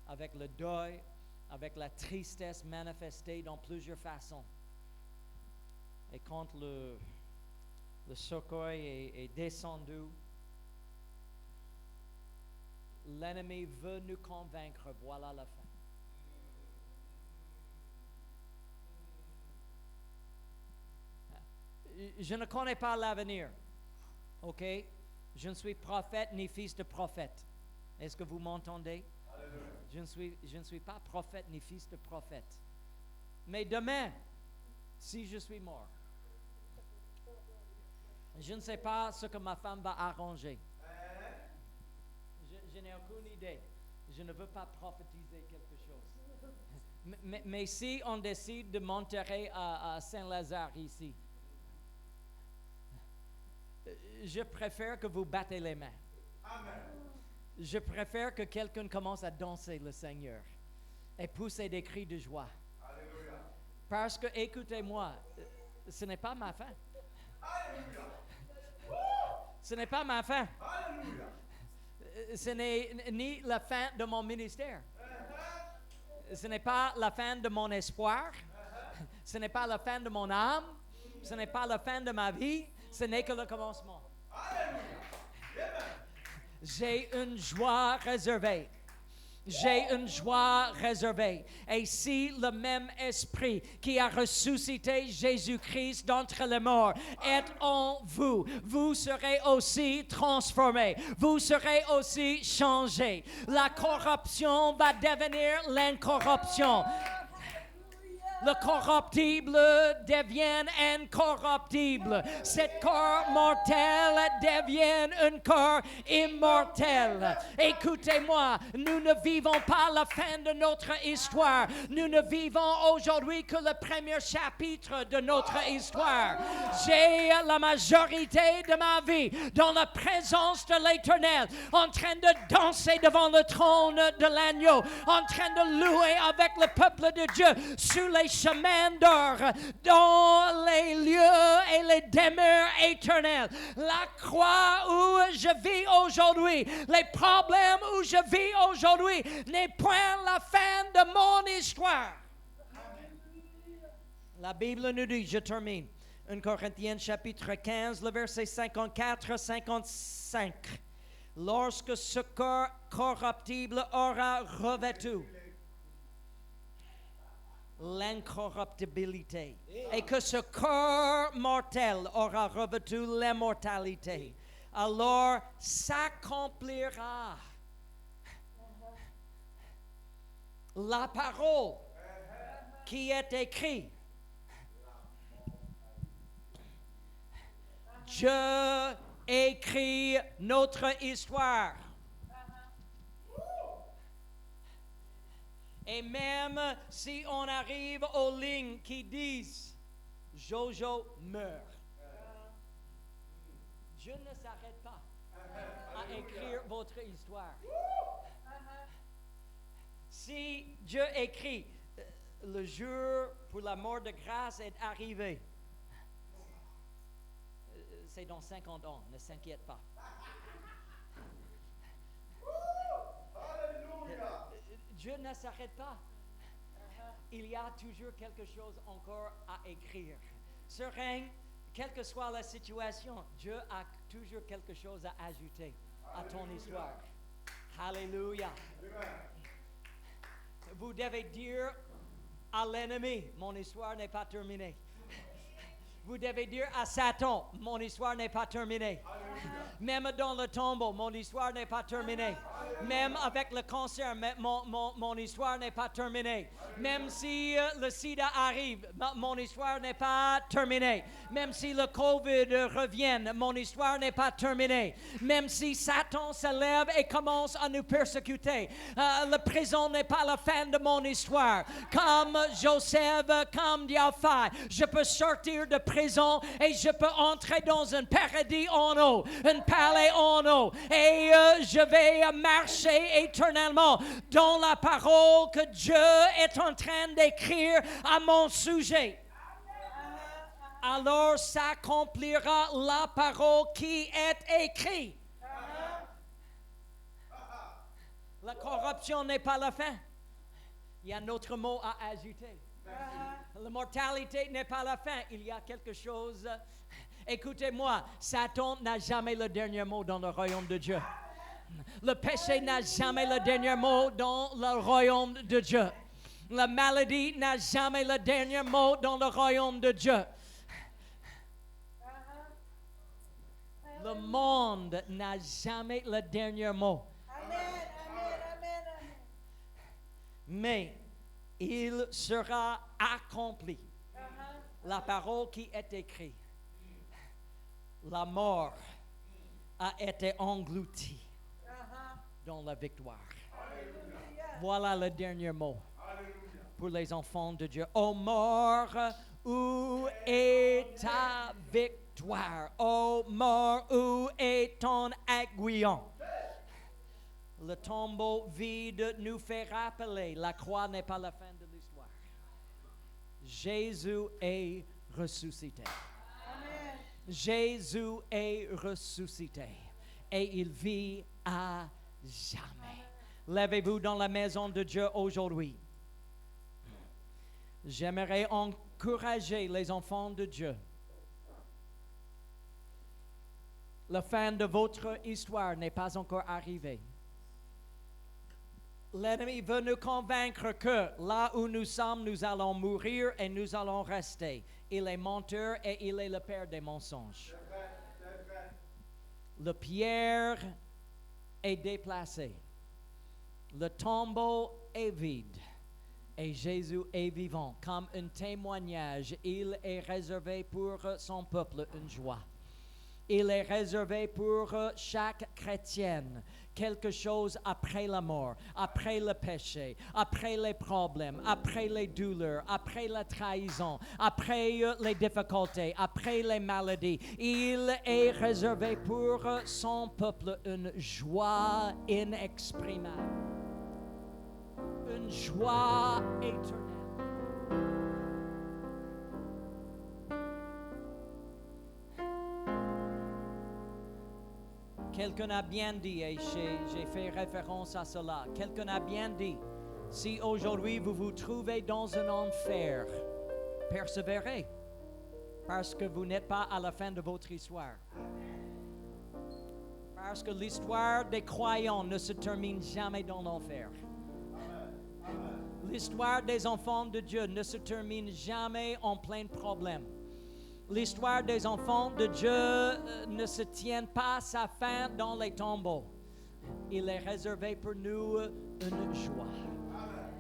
avec le deuil, avec la tristesse manifestée dans plusieurs façons. Et quand le cercueil est descendu, l'ennemi veut nous convaincre, voilà la fin. Je ne connais pas l'avenir, ok? Je ne suis prophète ni fils de prophète. Est-ce que vous m'entendez? Je ne suis pas prophète ni fils de prophète. Mais demain, si je suis mort, je ne sais pas ce que ma femme va arranger. Je n'ai aucune idée. Je ne veux pas prophétiser quelque chose. Mais si on décide de m'enterrer à Saint-Lazare ici, je préfère que vous battez les mains. Amen. Je préfère que quelqu'un commence à danser le Seigneur et pousser des cris de joie. Alléluia. Parce que, écoutez-moi, ce n'est pas ma fin. Alléluia. Ce n'est pas ma fin. Alléluia. Ce n'est ni la fin de mon ministère. Ce n'est pas la fin de mon espoir. Ce n'est pas la fin de mon âme. Ce n'est pas la fin de ma vie. Ce n'est que le commencement. J'ai une joie réservée. J'ai une joie réservée. Et si le même esprit qui a ressuscité Jésus-Christ d'entre les morts est en vous, vous serez aussi transformés. Vous serez aussi changés. La corruption va devenir l'incorruption. Le corruptible devient incorruptible. Cet corps mortel devient un corps immortel. Écoutez-moi, nous ne vivons pas la fin de notre histoire. Nous ne vivons aujourd'hui que le premier chapitre de notre histoire. J'ai la majorité de ma vie dans la présence de l'Éternel, en train de danser devant le trône de l'agneau, en train de louer avec le peuple de Dieu sur les chemins d'or, dans les lieux et les demeures éternelles. La croix où je vis aujourd'hui, les problèmes où je vis aujourd'hui n'est point la fin de mon histoire. La Bible nous dit, je termine, 1 Corinthiens chapitre 15, le verset 54-55. Lorsque ce corps corruptible aura revêtu l'incorruptibilité et que ce corps mortel aura revêtu l'immortalité, alors s'accomplira la parole qui est écrite. Dieu écrit notre histoire. Et même si on arrive aux lignes qui disent Jojo meurt, Dieu ne s'arrête pas à écrire votre histoire. Si Dieu écrit le jour pour la mort de grâce est arrivé, c'est dans 50 ans, ne s'inquiète pas. Dieu ne s'arrête pas. Il y a toujours quelque chose encore à écrire. Ce règne, quelle que soit la situation, Dieu a toujours quelque chose à ajouter à ton histoire. Alléluia. Vous devez dire à l'ennemi, mon histoire n'est pas terminée. Vous devez dire à Satan, mon histoire n'est pas terminée. Même dans le tombeau, mon histoire n'est pas terminée. Même avec le cancer, mon histoire n'est pas terminée. Même si le sida arrive, mon histoire n'est pas terminée. Même si le COVID revient, mon histoire n'est pas terminée. Même si Satan se lève et commence à nous persécuter, la prison n'est pas la fin de mon histoire. Comme Joseph, comme Diapha, je peux sortir de prison et je peux entrer dans un paradis en haut, un palais en haut, et je vais marcher éternellement dans la parole que Dieu est en train d'écrire à mon sujet. Alors s'accomplira la parole qui est écrite. La corruption n'est pas la fin. Il y a un autre mot à ajouter. La mortalité n'est pas la fin. Il y a quelque chose. Écoutez-moi, Satan n'a jamais le dernier mot dans le royaume de Dieu. Le péché n'a jamais le dernier mot dans le royaume de Dieu. La maladie n'a jamais le dernier mot dans le royaume de Dieu. Le monde n'a jamais le dernier mot. Mais il sera accompli. La parole qui est écrite. La mort a été engloutie dans la victoire. Voilà le dernier mot pour les enfants de Dieu. Ô mort, où est ta victoire? Ô mort, où est ton aiguillon? Le tombeau vide nous fait rappeler, la croix n'est pas la fin de l'histoire. Jésus est ressuscité. Amen. Jésus est ressuscité et il vit à jamais. Levez-vous dans la maison de Dieu aujourd'hui. J'aimerais encourager les enfants de Dieu. La fin de votre histoire n'est pas encore arrivée. L'ennemi veut nous convaincre que là où nous sommes, nous allons mourir et nous allons rester. Il est menteur et il est le père des mensonges. Le pierre est déplacé. Le tombeau est vide. Et Jésus est vivant. Comme un témoignage, il est réservé pour son peuple une joie. Il est réservé pour chaque chrétienne quelque chose après la mort, après le péché, après les problèmes, après les douleurs, après la trahison, après les difficultés, après les maladies. Il est réservé pour son peuple une joie inexprimable, une joie éternelle. Quelqu'un a bien dit, et j'ai fait référence à cela. Quelqu'un a bien dit, si aujourd'hui vous vous trouvez dans un enfer, persévérez, parce que vous n'êtes pas à la fin de votre histoire. Parce que l'histoire des croyants ne se termine jamais dans l'enfer. L'histoire des enfants de Dieu ne se termine jamais en plein problème. L'histoire des enfants de Dieu ne se tient pas à sa fin dans les tombeaux. Il est réservé pour nous une joie.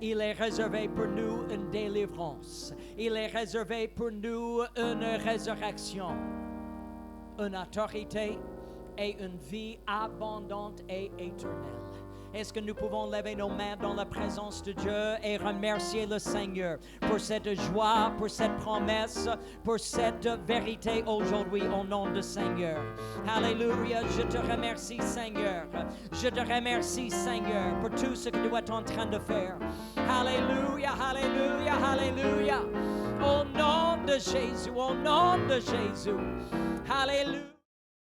Il est réservé pour nous une délivrance. Il est réservé pour nous une résurrection, une autorité et une vie abondante et éternelle. Est-ce que nous pouvons lever nos mains dans la présence de Dieu et remercier le Seigneur pour cette joie, pour cette promesse, pour cette vérité aujourd'hui au nom du Seigneur. Alléluia, je te remercie Seigneur. Je te remercie Seigneur pour tout ce que tu es en train de faire. Alléluia, alléluia, alléluia. Au nom de Jésus, au nom de Jésus. Alléluia.